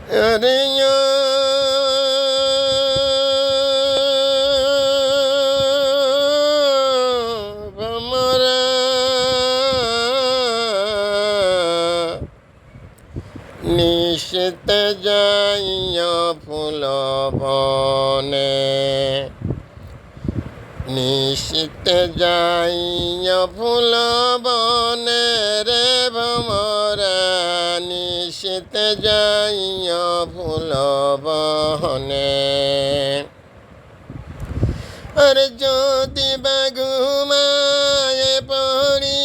अरे भमरा निशित जाइया फूल बने निशित जाइया फूल बने रे भमरा निशित जाइया फूल बने अरे ज्योति बगुमाए पड़ी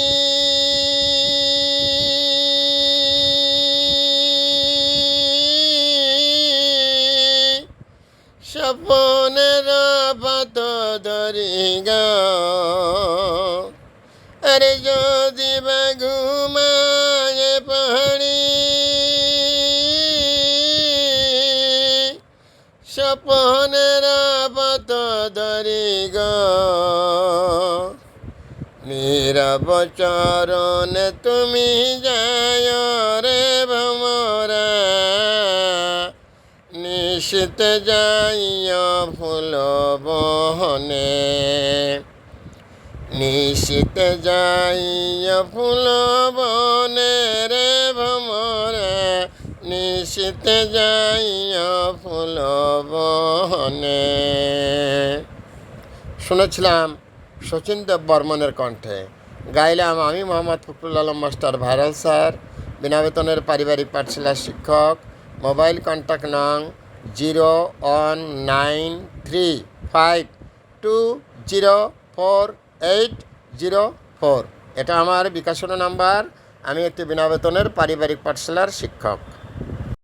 सपनेर पथ धरिगा अरे ज्योति बगुमाए पड़ी सपनेर पथ धरिगा नीरव चरण तुमी जाय रे भमरा निशित जाइया फूल बने निशित जाइया फूल बने रे भमरा निशित जाइया फूल बने। শুনেছিলাম শচীন দেব বর্মনের কণ্ঠে, গাইলাম আমি Mohammad Fakhrul Alam master viral sir, বিনা বেতনের পারিবারিক পাঠশালার শিক্ষক। মোবাইল কন্ট্যাক্ট নং 01935204804। এটা আমার বিকাশনা নাম্বার। আমি একটি বিনা বেতনের পারিবারিক পাঠশালার শিক্ষক।